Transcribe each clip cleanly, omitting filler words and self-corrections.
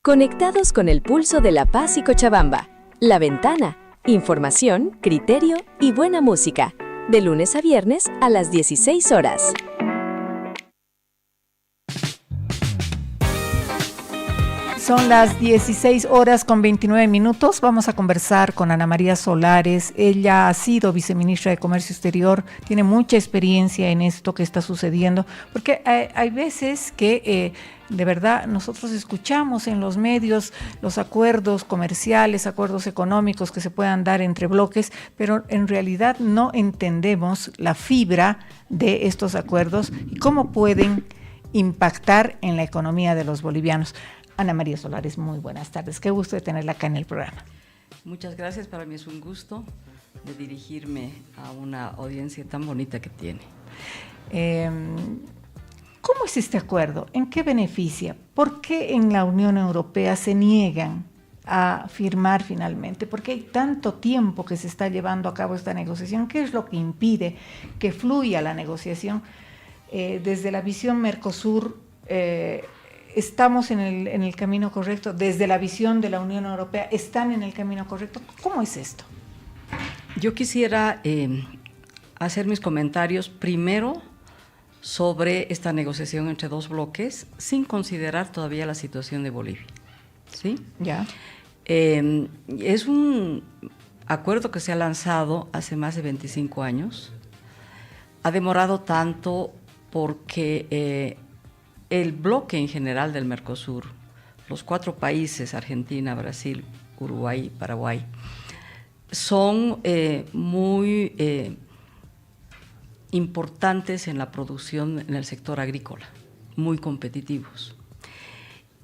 Conectados con el pulso de La Paz y Cochabamba. La Ventana. Información, criterio y buena música. De lunes a viernes a las 16 horas. Son las 16 horas con 29 minutos. Vamos a conversar con Ana María Solares. Ella ha sido viceministra de Comercio Exterior, tiene mucha experiencia en esto que está sucediendo, porque hay veces que de verdad nosotros escuchamos en los medios los acuerdos comerciales, acuerdos económicos que se puedan dar entre bloques, pero en realidad no entendemos la fibra de estos acuerdos y cómo pueden impactar en la economía de los bolivianos. Ana María Solares, muy buenas tardes. Qué gusto de tenerla acá en el programa. Muchas gracias, para mí es un gusto de dirigirme a una audiencia tan bonita que tiene. ¿Cómo es este acuerdo? ¿En qué beneficia? ¿Por qué en la Unión Europea se niegan a firmar finalmente? ¿Por qué hay tanto tiempo que se está llevando a cabo esta negociación? ¿Qué es lo que impide que fluya la negociación? Desde la visión Mercosur, ¿estamos en el camino correcto? Desde la visión de la Unión Europea, ¿están en el camino correcto? ¿Cómo es esto? Yo quisiera hacer mis comentarios primero sobre esta negociación entre dos bloques, sin considerar todavía la situación de Bolivia. ¿Sí? Ya. Es un acuerdo que se ha lanzado hace más de 25 años. Ha demorado tanto porque el bloque en general del Mercosur, los 4 países, Argentina, Brasil, Uruguay, Paraguay, son muy importantes en la producción en el sector agrícola, muy competitivos.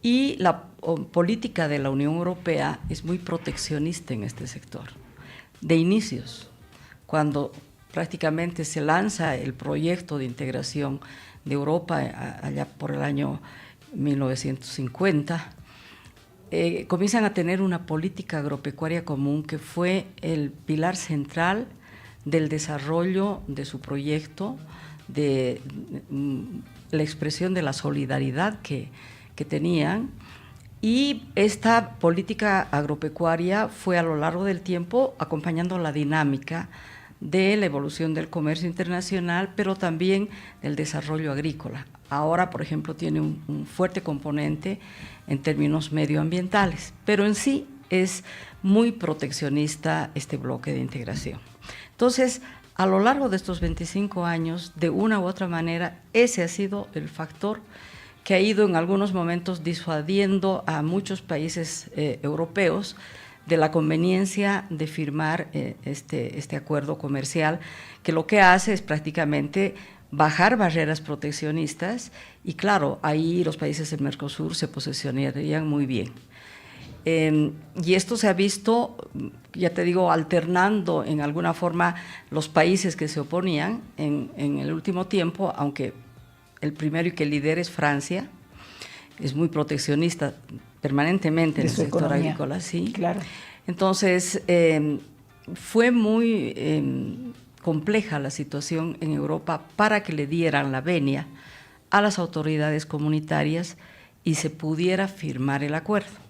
Y la política de la Unión Europea es muy proteccionista en este sector. De inicios, cuando prácticamente se lanza el proyecto de integración de Europa allá por el año 1950, comienzan a tener una política agropecuaria común que fue el pilar central del desarrollo de su proyecto, de la expresión de la solidaridad que tenían. Y esta política agropecuaria fue a lo largo del tiempo acompañando la dinámica de la evolución del comercio internacional, pero también del desarrollo agrícola. Ahora, por ejemplo, tiene un fuerte componente en términos medioambientales, pero en sí es muy proteccionista este bloque de integración. Entonces, a lo largo de estos 25 años, de una u otra manera, ese ha sido el factor que ha ido en algunos momentos disuadiendo a muchos países europeos de la conveniencia de firmar este acuerdo comercial, que lo que hace es prácticamente bajar barreras proteccionistas y claro, ahí los países del Mercosur se posicionarían muy bien. Y esto se ha visto, ya te digo, alternando en alguna forma los países que se oponían en el último tiempo, aunque el primero y que lidera es Francia, es muy proteccionista permanentemente en el sector agrícola, sí. Claro. Entonces, fue muy compleja la situación en Europa para que le dieran la venia a las autoridades comunitarias y se pudiera firmar el acuerdo.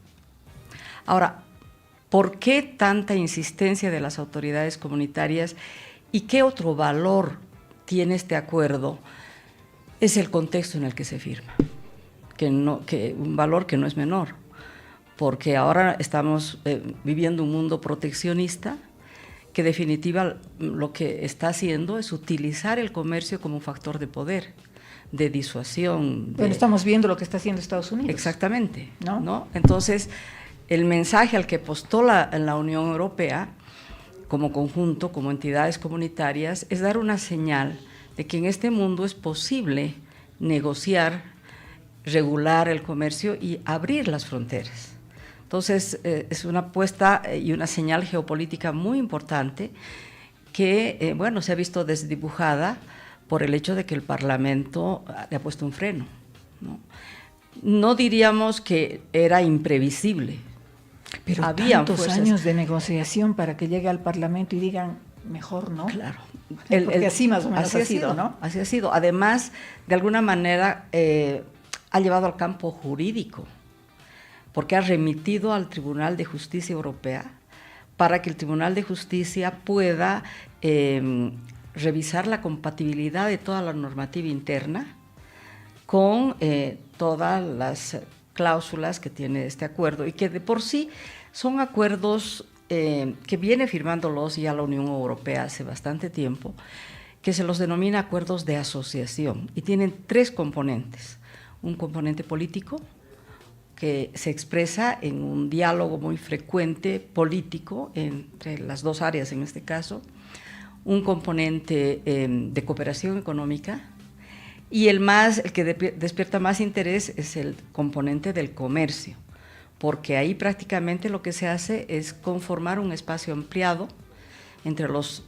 Ahora, ¿por qué tanta insistencia de las autoridades comunitarias y qué otro valor tiene este acuerdo? Es el contexto en el que se firma, que un valor que no es menor, porque ahora estamos viviendo un mundo proteccionista que en definitiva lo que está haciendo es utilizar el comercio como un factor de poder, de disuasión. Bueno, estamos viendo lo que está haciendo Estados Unidos. Exactamente, ¿no? Entonces, el mensaje al que apostó la Unión Europea como conjunto, como entidades comunitarias, es dar una señal de que en este mundo es posible negociar, regular el comercio y abrir las fronteras. Entonces, es una apuesta y una señal geopolítica muy importante que, bueno, se ha visto desdibujada por el hecho de que el Parlamento le ha puesto un freno, ¿no? No diríamos que era imprevisible. Pero había tantos años de negociación para que llegue al Parlamento y digan, mejor no. Claro. Porque así más o menos ha sido, ¿no? Así ha sido. Además, de alguna manera, ha llevado al campo jurídico porque ha remitido al Tribunal de Justicia Europea para que el Tribunal de Justicia pueda revisar la compatibilidad de toda la normativa interna con todas las cláusulas que tiene este acuerdo, y que de por sí son acuerdos que viene firmándolos ya la Unión Europea hace bastante tiempo, que se los denomina acuerdos de asociación, y tienen 3 componentes. Un componente político, que se expresa en un diálogo muy frecuente político entre las 2 áreas en este caso, un componente de cooperación económica, y el que despierta más interés es el componente del comercio, porque ahí prácticamente lo que se hace es conformar un espacio ampliado entre los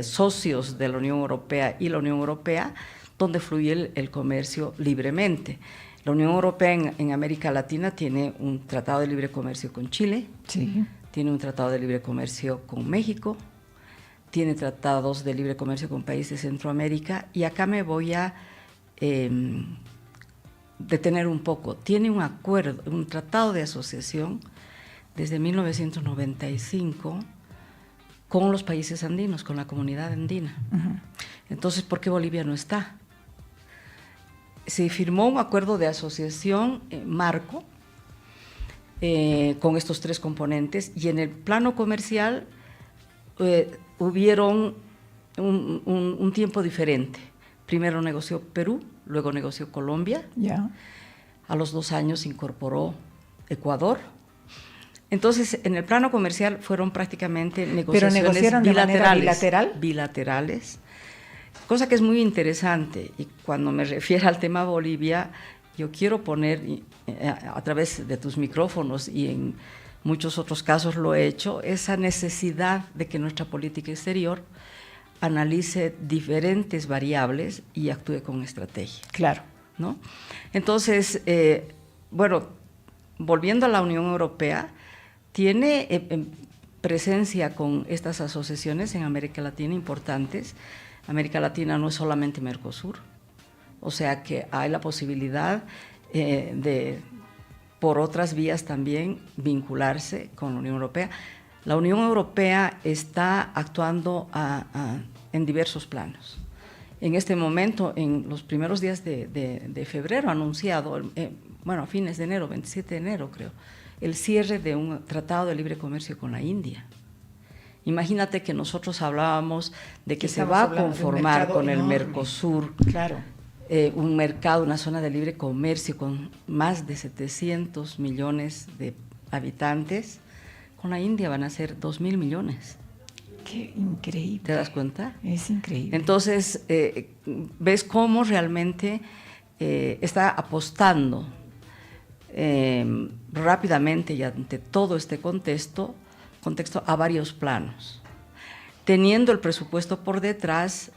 socios de la Unión Europea y la Unión Europea, donde fluye el comercio libremente. La Unión Europea en América Latina tiene un tratado de libre comercio con Chile, Sí. tiene un tratado de libre comercio con México, tiene tratados de libre comercio con países de Centroamérica, y acá me voy a detener un poco. Tiene un acuerdo, un tratado de asociación desde 1995 con los países andinos, con la comunidad andina. Ujú. Entonces, ¿por qué Bolivia no está? Se firmó un acuerdo de asociación marco con estos 3 componentes, y en el plano comercial hubieron un tiempo diferente. Primero negoció Perú, luego negoció Colombia. Ya. A los 2 años incorporó Ecuador. Entonces, en el plano comercial fueron prácticamente negociaciones ¿Pero negociaron de manera bilateral? Bilaterales, cosa que es muy interesante. Y cuando me refiero al tema Bolivia, yo quiero poner a través de tus micrófonos, y en muchos otros casos lo he hecho, esa necesidad de que nuestra política exterior analice diferentes variables y actúe con estrategia. Claro. ¿No? Entonces, bueno, volviendo a la Unión Europea, tiene presencia con estas asociaciones en América Latina importantes. América Latina no es solamente Mercosur, o sea que hay la posibilidad de, por otras vías también, vincularse con la Unión Europea. La Unión Europea está actuando en diversos planos. En este momento, en los primeros días de febrero, ha anunciado, bueno, a fines de enero, 27 de enero creo, el cierre de un tratado de libre comercio con la India. Imagínate que nosotros hablábamos de que se va a conformar con el Mercosur, claro, un mercado, una zona de libre comercio con más de 700 millones de habitantes. Con la India van a ser 2.000 millones. Qué increíble. ¿Te das cuenta? Es increíble. Entonces, ves cómo realmente está apostando rápidamente y ante todo este contexto a varios planos, teniendo el presupuesto por detrás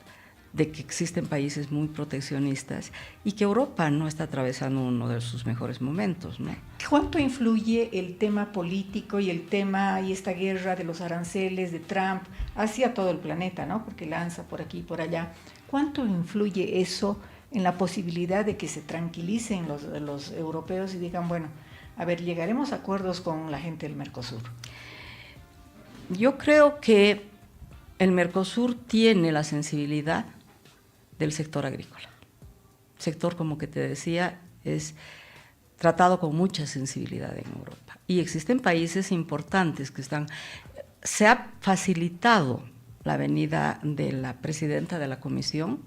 de que existen países muy proteccionistas y que Europa no está atravesando uno de sus mejores momentos, ¿no? ¿Cuánto influye el tema político y el tema y esta guerra de los aranceles de Trump hacia todo el planeta, ¿no? Porque lanza por aquí y por allá. ¿Cuánto influye eso en la posibilidad de que se tranquilicen los europeos y digan, bueno, a ver, llegaremos a acuerdos con la gente del Mercosur? Yo creo que el Mercosur tiene la sensibilidad del sector agrícola. El sector, como que te decía, es tratado con mucha sensibilidad en Europa. Y existen países importantes que están... Se ha facilitado la venida de la presidenta de la Comisión,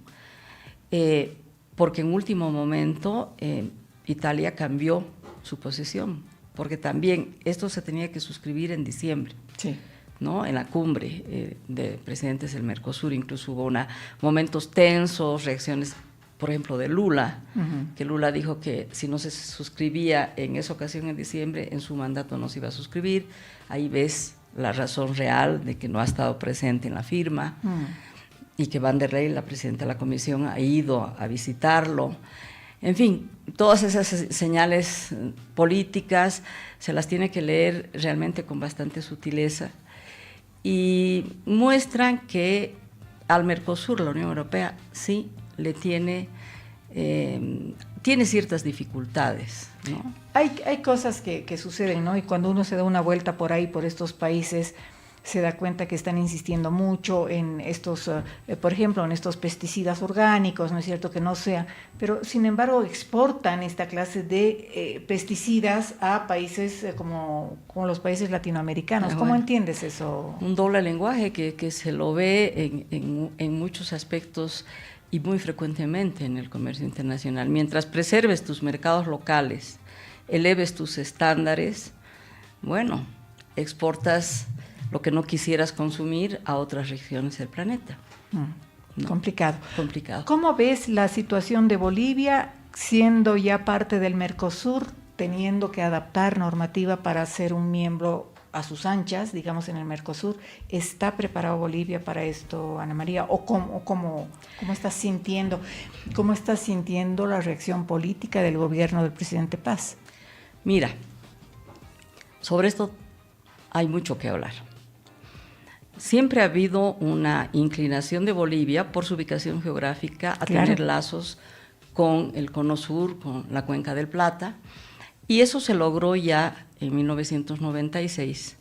porque en último momento Italia cambió su posición, porque también esto se tenía que suscribir en diciembre. Sí. ¿No? En la cumbre de presidentes del Mercosur, incluso hubo momentos tensos, reacciones, por ejemplo, de Lula, que Lula dijo que si no se suscribía en esa ocasión en diciembre, en su mandato no se iba a suscribir. Ahí ves la razón real de que no ha estado presente en la firma, y que Van der Leyen, la presidenta de la Comisión, ha ido a visitarlo. En fin, todas esas señales políticas se las tiene que leer realmente con bastante sutileza, y muestran que al Mercosur, la Unión Europea, sí le tiene tiene ciertas dificultades, ¿no? Hay cosas que suceden, ¿no? Y cuando uno se da una vuelta por ahí, por estos países, se da cuenta que están insistiendo mucho en estos, por ejemplo, en estos pesticidas orgánicos, ¿no es cierto? Que no sea, pero sin embargo exportan esta clase de pesticidas a países como los países latinoamericanos. ¿Cómo entiendes eso? Un doble lenguaje que se lo ve en muchos aspectos y muy frecuentemente en el comercio internacional. Mientras preserves tus mercados locales, eleves tus estándares, bueno, exportas lo que no quisieras consumir a otras regiones del planeta. ¿No? Complicado. Complicado. ¿Cómo ves la situación de Bolivia siendo ya parte del Mercosur, teniendo que adaptar normativa para ser un miembro a sus anchas, digamos, en el Mercosur? ¿Está preparado Bolivia para esto, Ana María? ¿O cómo estás sintiendo? ¿Cómo estás sintiendo la reacción política del gobierno del presidente Paz? Mira, sobre esto hay mucho que hablar. Siempre ha habido una inclinación de Bolivia por su ubicación geográfica a tener lazos con el Cono Sur, con la Cuenca del Plata, y eso se logró ya en 1996,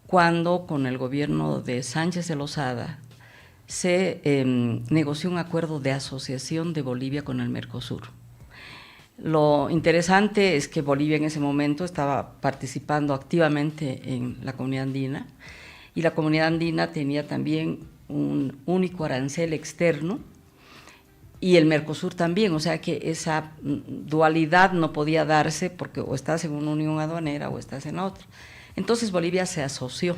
cuando con el gobierno de Sánchez de Lozada se negoció un acuerdo de asociación de Bolivia con el Mercosur. Lo interesante es que Bolivia en ese momento estaba participando activamente en la Comunidad Andina, y la Comunidad Andina tenía también un único arancel externo y el Mercosur también, o sea que esa dualidad no podía darse porque o estás en una unión aduanera o estás en otra. Entonces Bolivia se asoció.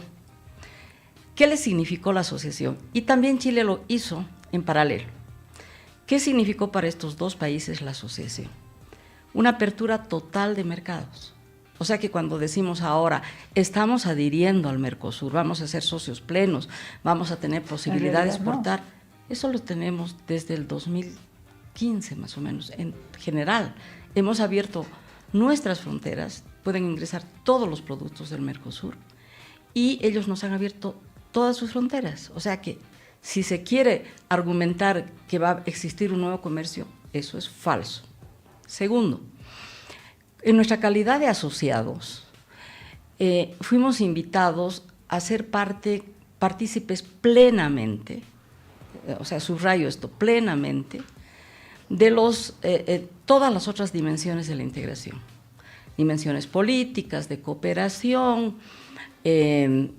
¿Qué le significó la asociación? Y también Chile lo hizo en paralelo. ¿Qué significó para estos dos países la asociación? Una apertura total de mercados. O sea que cuando decimos ahora, estamos adhiriendo al Mercosur, vamos a ser socios plenos, vamos a tener posibilidad de exportar, eso lo tenemos desde el 2015 más o menos, en general. Hemos abierto nuestras fronteras, pueden ingresar todos los productos del Mercosur y ellos nos han abierto todas sus fronteras. O sea que si se quiere argumentar que va a existir un nuevo comercio, eso es falso. Segundo, en nuestra calidad de asociados, fuimos invitados a ser partícipes plenamente, o sea, subrayo esto, plenamente, de todas las otras dimensiones de la integración. Dimensiones políticas, de cooperación, en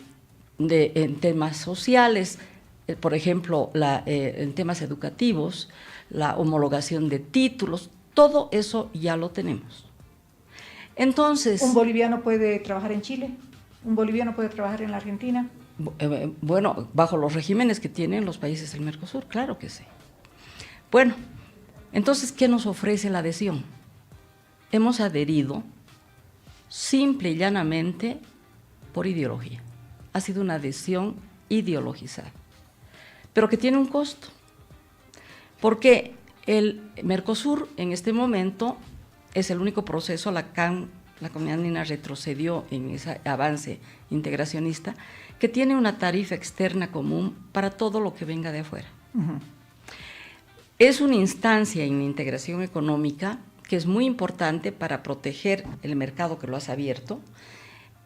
temas sociales, por ejemplo, en temas educativos, la homologación de títulos, todo eso ya lo tenemos. Entonces, ¿un boliviano puede trabajar en Chile? ¿Un boliviano puede trabajar en la Argentina? Bueno, bajo los regímenes que tienen los países del Mercosur, claro que sí. Bueno, entonces, ¿qué nos ofrece la adhesión? Hemos adherido simple y llanamente por ideología. Ha sido una adhesión ideologizada, pero que tiene un costo, porque el Mercosur en este momento es el único proceso, la Comunidad Andina retrocedió en ese avance integracionista, que tiene una tarifa externa común para todo lo que venga de afuera. Uh-huh. Es una instancia en integración económica que es muy importante para proteger el mercado que lo has abierto,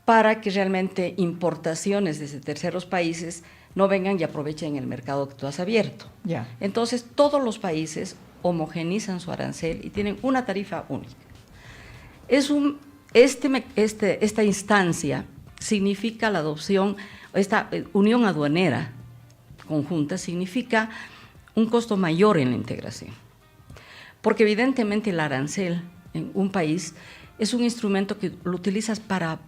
para que realmente importaciones desde terceros países no vengan y aprovechen el mercado que tú has abierto. Yeah. Entonces, todos los países homogenizan su arancel y tienen una tarifa única. Esta instancia significa la adopción, esta unión aduanera conjunta significa un costo mayor en la integración, porque evidentemente el arancel en un país es un instrumento que lo utilizas para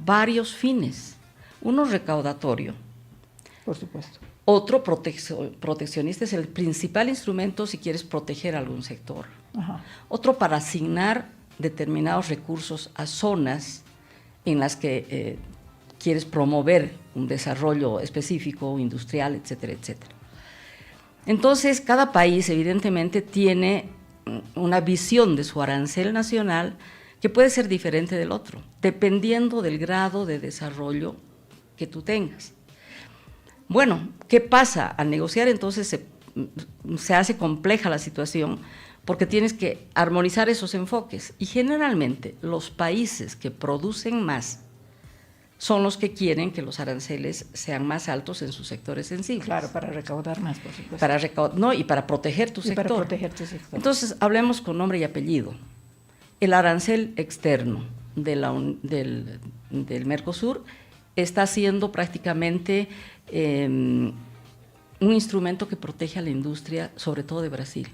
varios fines, uno recaudatorio, por supuesto. Otro proteccionista, es el principal instrumento si quieres proteger algún sector. Ajá. Otro para asignar determinados recursos a zonas en las que quieres promover un desarrollo específico, industrial, etcétera, etcétera. Entonces, cada país evidentemente tiene una visión de su arancel nacional que puede ser diferente del otro, dependiendo del grado de desarrollo que tú tengas. Bueno, ¿qué pasa? Al negociar entonces se hace compleja la situación porque tienes que armonizar esos enfoques. Y generalmente los países que producen más son los que quieren que los aranceles sean más altos en sus sectores sensibles. Claro, para recaudar más, por supuesto. Y para proteger tu sector. Para proteger tu sector. Entonces, hablemos con nombre y apellido. El arancel externo del Mercosur está siendo prácticamente un instrumento que protege a la industria, sobre todo de Brasil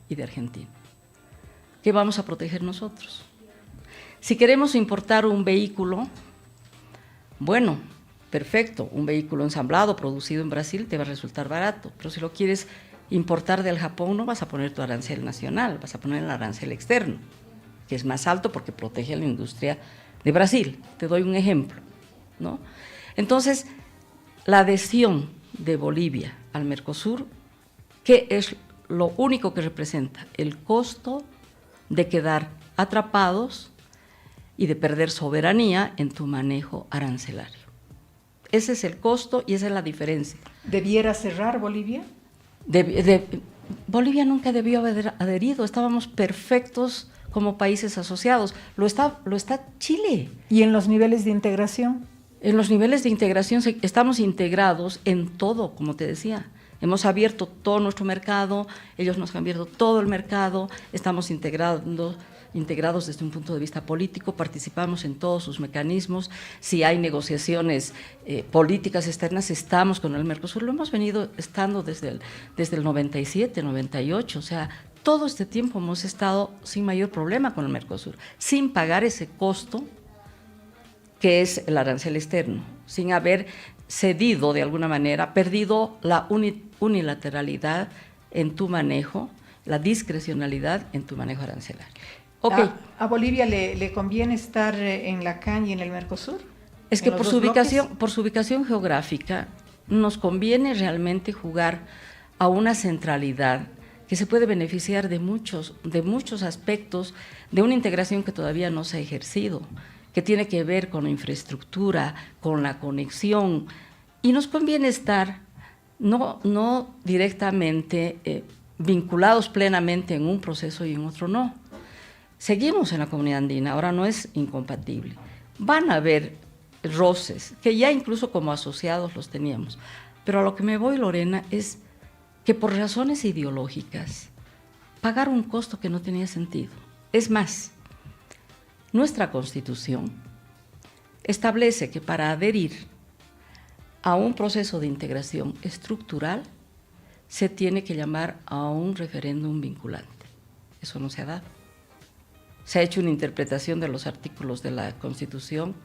y de Argentina. ¿Qué vamos a proteger nosotros? Si queremos importar un vehículo, bueno, perfecto, un vehículo ensamblado, producido en Brasil, te va a resultar barato, pero si lo quieres importar del Japón, no vas a poner tu arancel nacional, vas a poner el arancel externo, que es más alto porque protege a la industria de Brasil. Te doy un ejemplo, ¿no? Entonces, la adhesión de Bolivia al Mercosur, ¿qué es lo único que representa? El costo de quedar atrapados y de perder soberanía en tu manejo arancelario. Ese es el costo y esa es la diferencia. ¿Debiera cerrar Bolivia? Bolivia nunca debió haber adherido, estábamos perfectos como países asociados. Lo está Chile. ¿Y en los niveles de integración? En los niveles de integración estamos integrados en todo, como te decía. Hemos abierto todo nuestro mercado, ellos nos han abierto todo el mercado, estamos integrados desde un punto de vista político, participamos en todos sus mecanismos. Si hay negociaciones políticas externas, estamos con el Mercosur. Lo hemos venido estando desde el 97, 98, o sea, todo este tiempo hemos estado sin mayor problema con el Mercosur, sin pagar ese costo que es el arancel externo, sin haber cedido de alguna manera, perdido la unilateralidad en tu manejo, la discrecionalidad en tu manejo arancelario. Okay. ¿A Bolivia le conviene estar en la CAN y en el Mercosur? Es que por su ubicación geográfica nos conviene realmente jugar a una centralidad que se puede beneficiar de muchos aspectos de una integración que todavía no se ha ejercido, que tiene que ver con la infraestructura, con la conexión, y nos conviene estar no directamente vinculados plenamente en un proceso y en otro no. Seguimos en la comunidad andina, ahora no es incompatible. Van a haber roces, que ya incluso como asociados los teníamos, pero a lo que me voy, Lorena, es que por razones ideológicas pagar un costo que no tenía sentido. Es más, nuestra Constitución establece que para adherir a un proceso de integración estructural se tiene que llamar a un referéndum vinculante. Eso no se ha dado. Se ha hecho una interpretación de los artículos de la Constitución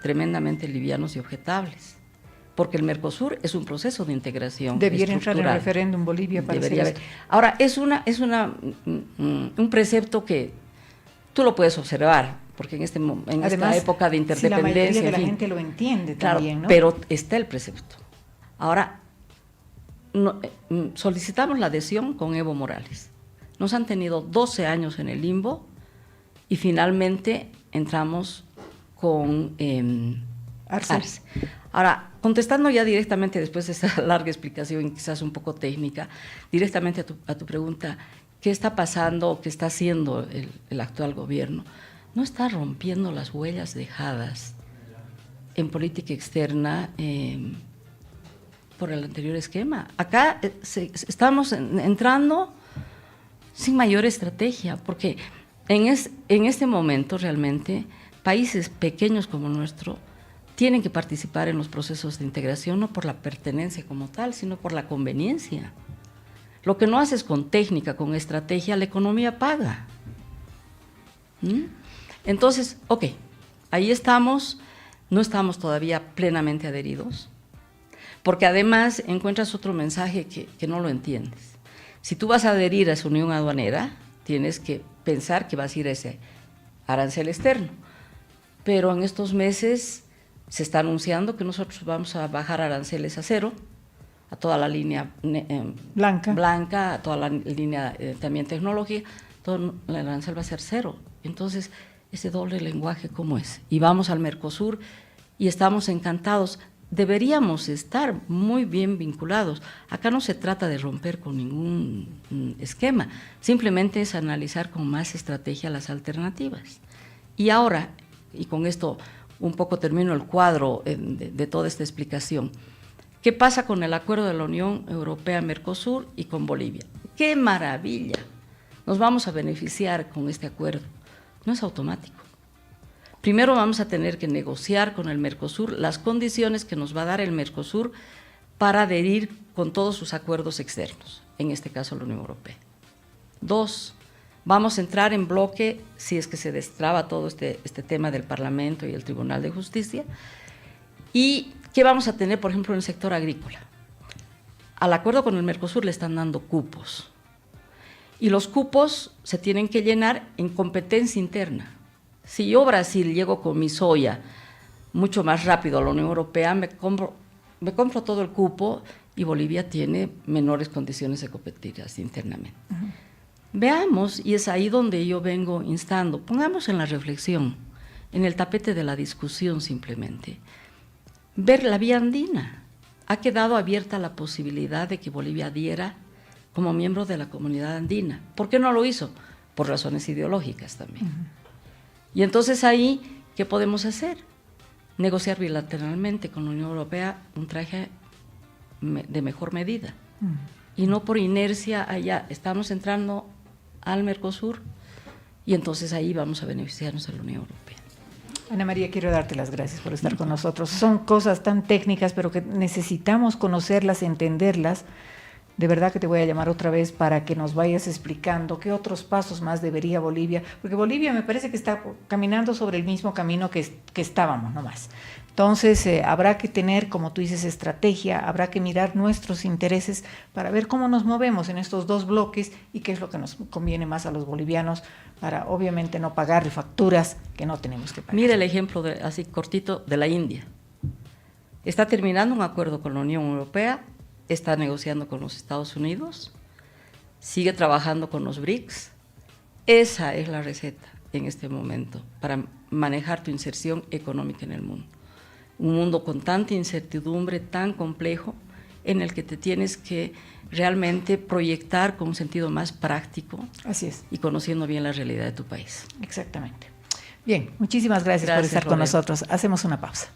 tremendamente livianos y objetables, porque el Mercosur es un proceso de integración Debiera estructural. entrar en referéndum Bolivia para Debería hacer haber. Ahora, es un precepto que tú lo puedes observar, porque Además, esta época de interdependencia… Si la mayoría de la gente lo entiende también, ¿no? Pero está el precepto. Ahora, solicitamos la adhesión con Evo Morales. Nos han tenido 12 años en el limbo y finalmente entramos con Arce. Ahora, contestando ya directamente, después de esa larga explicación, quizás un poco técnica, directamente a tu pregunta, ¿qué está pasando, qué está haciendo el actual gobierno? No está rompiendo las huellas dejadas en política externa por el anterior esquema. Acá estamos entrando sin mayor estrategia, porque en este momento realmente países pequeños como el nuestro tienen que participar en los procesos de integración no por la pertenencia como tal, sino por la conveniencia. Lo que no haces con técnica, con estrategia, la economía paga. Entonces, ahí estamos, no estamos todavía plenamente adheridos, porque además encuentras otro mensaje que no lo entiendes. Si tú vas a adherir a esa unión aduanera, tienes que pensar que vas a ir a ese arancel externo, pero en estos meses se está anunciando que nosotros vamos a bajar aranceles a cero, a toda la línea blanca, a toda la línea también tecnología, todo el arancel va a ser cero. Entonces, ese doble lenguaje, ¿cómo es? Y vamos al Mercosur y estamos encantados. deberíamos estar muy bien vinculados. Acá no se trata de romper con ningún esquema, simplemente es analizar con más estrategia las alternativas. Y ahora, y con esto un poco termino el cuadro de toda esta explicación, ¿qué pasa con el acuerdo de la Unión Europea-Mercosur y con Bolivia? ¡Qué maravilla! Nos vamos a beneficiar con este acuerdo. No es automático. Primero vamos a tener que negociar con el Mercosur las condiciones que nos va a dar el Mercosur para adherir con todos sus acuerdos externos, en este caso la Unión Europea. 2, vamos a entrar en bloque, si es que se destraba todo este tema del Parlamento y el Tribunal de Justicia. ¿Y qué vamos a tener, por ejemplo, en el sector agrícola? Al acuerdo con el Mercosur le están dando cupos. Y los cupos se tienen que llenar en competencia interna. Si yo, Brasil, llego con mi soya mucho más rápido a la Unión Europea, me compro todo el cupo y Bolivia tiene menores condiciones de competir así internamente. Veamos, y es ahí donde yo vengo instando, pongamos en la reflexión, en el tapete de la discusión simplemente, ver la vía andina. Ha quedado abierta la posibilidad de que Bolivia adhiera como miembro de la comunidad andina. ¿Por qué no lo hizo? Por razones ideológicas también. Y entonces ahí, ¿qué podemos hacer? Negociar bilateralmente con la Unión Europea un traje de mejor medida. Y no por inercia allá. Estamos entrando al Mercosur y entonces ahí vamos a beneficiarnos de la Unión Europea. Ana María, quiero darte las gracias por estar con nosotros. Son cosas tan técnicas, pero que necesitamos conocerlas, entenderlas. De verdad que te voy a llamar otra vez para que nos vayas explicando qué otros pasos más debería Bolivia, porque Bolivia me parece que está caminando sobre el mismo camino que estábamos nomás. Entonces habrá que tener, como tú dices, estrategia, habrá que mirar nuestros intereses para ver cómo nos movemos en estos dos bloques y qué es lo que nos conviene más a los bolivianos para obviamente no pagar facturas que no tenemos que pagar. Mira el ejemplo así cortito de la India. Está terminando un acuerdo con la Unión Europea, está negociando con los Estados Unidos, sigue trabajando con los BRICS. Esa es la receta en este momento para manejar tu inserción económica en el mundo. Un mundo con tanta incertidumbre, tan complejo, en el que te tienes que realmente proyectar con un sentido más práctico. Así es. Y conociendo bien la realidad de tu país. Exactamente. Bien, muchísimas gracias por estar con nosotros. Hacemos una pausa.